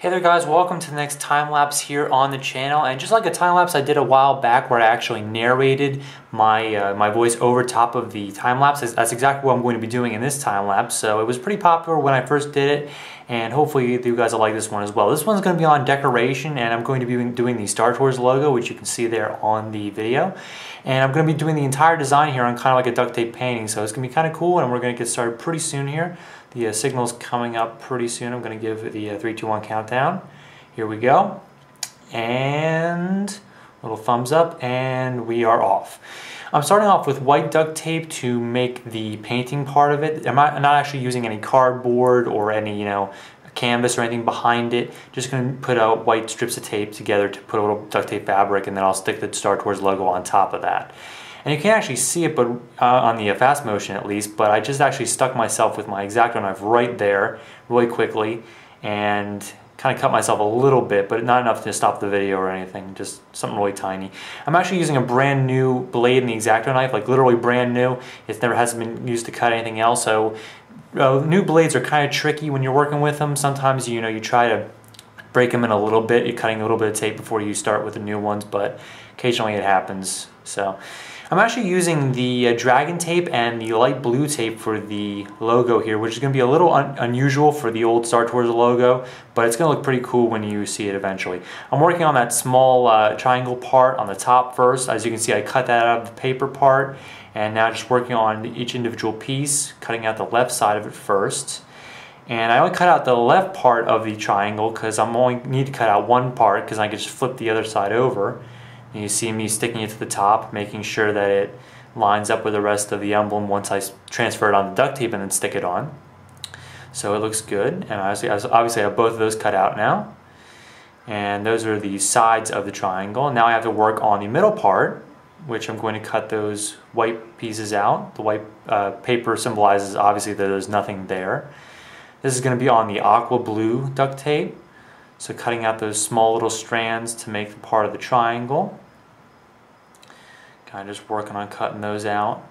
Hey there guys, welcome to the next time lapse here on the channel. And just like a time lapse I did a while back where I actually narrated my voice over top of the time lapse, that's exactly what I'm going to be doing in this time lapse. So it was pretty popular when I first did it, and hopefully you guys will like this one as well. This one's going to be on decoration, and I'm going to be doing the Star Tours logo, which you can see there on the video. And I'm going to be doing the entire design here on kind of like a duct tape painting, so it's going to be kind of cool, and we're going to get started pretty soon here. The signal's coming up pretty soon. I'm going to give the 3, 2, 1 countdown. Here we go. And little thumbs up, and we are off. I'm starting off with white duct tape to make the painting part of it. I'm not actually using any cardboard or any, canvas or anything behind it. Just going to put out white strips of tape together to put a little duct tape fabric, and then I'll stick the Star Tours logo on top of that. And you can't actually see it, but on the fast motion at least, but I just actually stuck myself with my X-Acto knife right there really quickly and kind of cut myself a little bit, but not enough to stop the video or anything, just something really tiny. I'm actually using a brand new blade in the X-Acto knife, like literally brand new. It never hasn't been used to cut anything else, so new blades are kind of tricky when you're working with them. Sometimes you try to break them in a little bit. You're cutting a little bit of tape before you start with the new ones, but occasionally it happens. So I'm actually using the dragon tape and the light blue tape for the logo here, which is going to be a little unusual for the old Star Tours logo, but it's going to look pretty cool when you see it eventually. I'm working on that small triangle part on the top first. As you can see, I cut that out of the paper part, and now just working on each individual piece, cutting out the left side of it first. And I only cut out the left part of the triangle because I only need to cut out one part, because I can just flip the other side over. And you see me sticking it to the top, making sure that it lines up with the rest of the emblem once I transfer it on the duct tape and then stick it on. So it looks good, and obviously I have both of those cut out now. And those are the sides of the triangle. Now I have to work on the middle part, which I'm going to cut those white pieces out. The white paper symbolizes obviously that there's nothing there. This is going to be on the aqua blue duct tape. So cutting out those small little strands to make the part of the triangle. Kind of just working on cutting those out.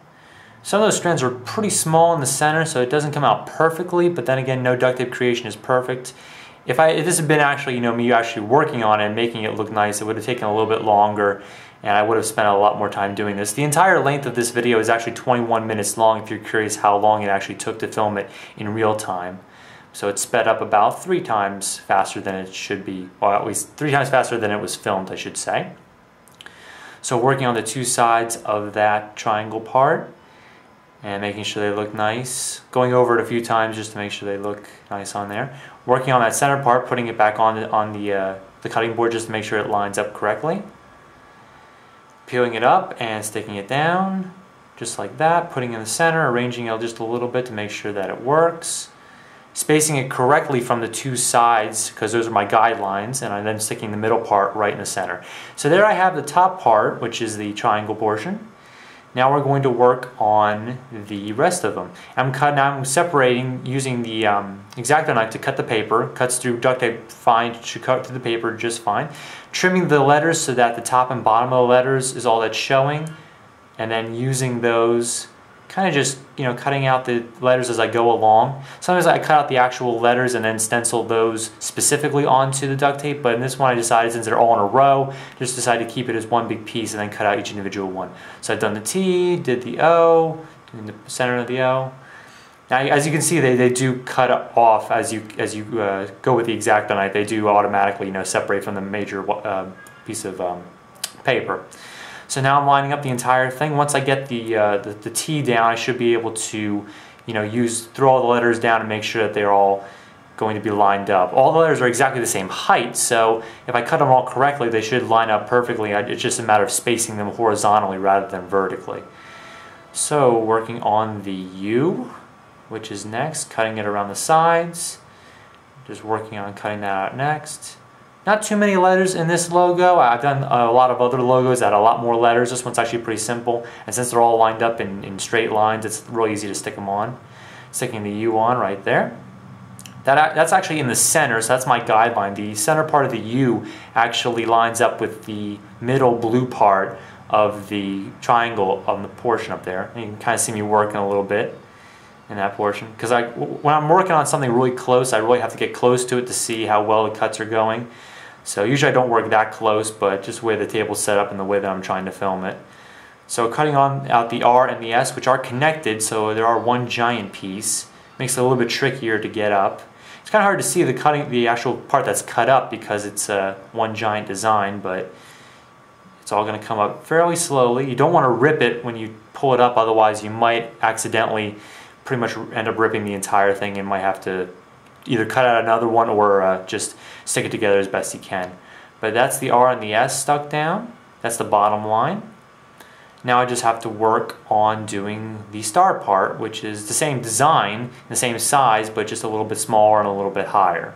Some of those strands are pretty small in the center, so it doesn't come out perfectly, but then again, no duct tape creation is perfect. If this had been actually, me actually working on it and making it look nice, it would have taken a little bit longer, and I would have spent a lot more time doing this. The entire length of this video is actually 21 minutes long, if you're curious how long it actually took to film it in real time. So it's sped up about 3 times faster than it should be, or at least 3 times faster than it was filmed, I should say. So working on the 2 sides of that triangle part and making sure they look nice. Going over it a few times just to make sure they look nice on there. Working on that center part, putting it back on the cutting board just to make sure it lines up correctly. Peeling it up and sticking it down, just like that. Putting it in the center, arranging it just a little bit to make sure that it works. Spacing it correctly from the 2 sides, because those are my guidelines, and I'm then sticking the middle part right in the center. So there I have the top part, which is the triangle portion. Now we're going to work on the rest of them. I'm separating using the X-Acto knife to cut the paper. Cuts through duct tape fine, should cut through the paper just fine. Trimming the letters so that the top and bottom of the letters is all that's showing, and then using those, kind of just cutting out the letters as I go along. Sometimes I cut out the actual letters and then stencil those specifically onto the duct tape, but in this one I decided, since they're all in a row, just decided to keep it as one big piece and then cut out each individual one. So I've done the T, did the O, in the center of the O. Now as you can see, they do cut off as you go with the X-Acto knife. They do automatically separate from the major piece of paper. So now I'm lining up the entire thing. Once I get the T down, I should be able to, throw all the letters down and make sure that they're all going to be lined up. All the letters are exactly the same height, so if I cut them all correctly, they should line up perfectly. It's just a matter of spacing them horizontally rather than vertically. So working on the U, which is next, cutting it around the sides. Just working on cutting that out next. Not too many letters in this logo. I've done a lot of other logos that had a lot more letters. This one's actually pretty simple, and since they're all lined up in straight lines, it's really easy to stick them on. Sticking the U on right there. That's actually in the center, so that's my guideline. The center part of the U actually lines up with the middle blue part of the triangle on the portion up there. And you can kind of see me working a little bit. in that portion. Because when I'm working on something really close, I really have to get close to it to see how well the cuts are going. So usually I don't work that close, but just the way the table's set up and the way that I'm trying to film it. So cutting out the R and the S, which are connected, so there are one giant piece. Makes it a little bit trickier to get up. It's kind of hard to see the actual part that's cut up because it's one giant design, but it's all going to come up fairly slowly. You don't want to rip it when you pull it up, otherwise you might accidentally pretty much end up ripping the entire thing and might have to either cut out another one or just stick it together as best you can. But that's the R and the S stuck down. That's the bottom line. Now I just have to work on doing the star part, which is the same design, the same size, but just a little bit smaller and a little bit higher.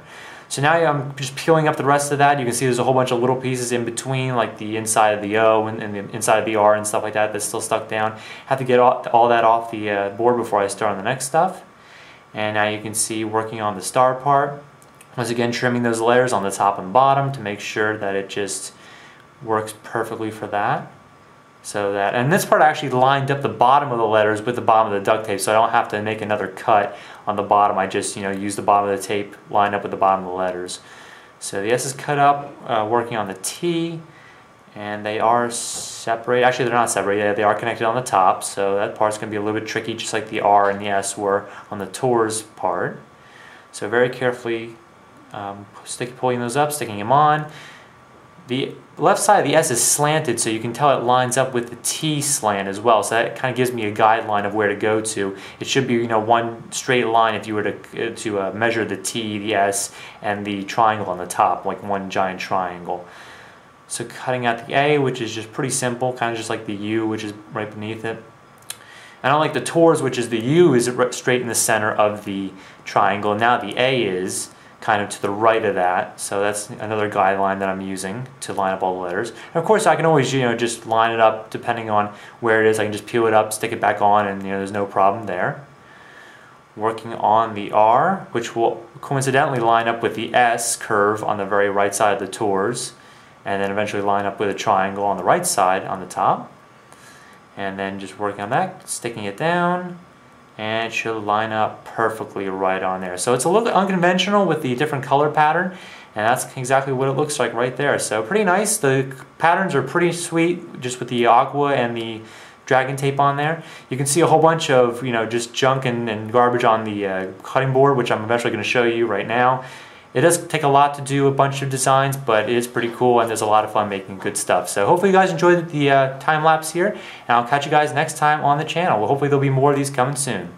So now I'm just peeling up the rest of that. You can see there's a whole bunch of little pieces in between, like the inside of the O and the inside of the R and stuff like that that's still stuck down. Have to get all that off the board before I start on the next stuff. And now you can see working on the star part. Once again, trimming those layers on the top and bottom to make sure that it just works perfectly for that. So that, and this part actually lined up the bottom of the letters with the bottom of the duct tape, so I don't have to make another cut on the bottom. I just, use the bottom of the tape, line up with the bottom of the letters. So the S is cut up, working on the T, and they are separated. Actually, they're not separated. They are connected on the top, so that part's going to be a little bit tricky, just like the R and the S were on the tours part. So very carefully pulling those up, sticking them on. The left side of the S is slanted, so you can tell it lines up with the T slant as well. So that kind of gives me a guideline of where to go to. It should be, one straight line if you were to measure the T, the S, and the triangle on the top, like one giant triangle. So cutting out the A, which is just pretty simple, kind of just like the U, which is right beneath it. And unlike the tours, which is the U is straight in the center of the triangle, now the A is kind of to the right of that, so that's another guideline that I'm using to line up all the letters. And of course I can always just line it up depending on where it is. I can just peel it up, stick it back on, and there's no problem there. Working on the R, which will coincidentally line up with the S curve on the very right side of the tours, and then eventually line up with a triangle on the right side on the top. And then just working on that, sticking it down, and it should line up perfectly right on there. So it's a little bit unconventional with the different color pattern, and that's exactly what it looks like right there. So pretty nice. The patterns are pretty sweet, just with the aqua and the dragon tape on there. You can see a whole bunch of just junk and garbage on the cutting board, which I'm eventually going to show you right now. It does take a lot to do a bunch of designs, but it is pretty cool, and there's a lot of fun making good stuff. So hopefully you guys enjoyed the time lapse here, and I'll catch you guys next time on the channel. Well, hopefully there'll be more of these coming soon.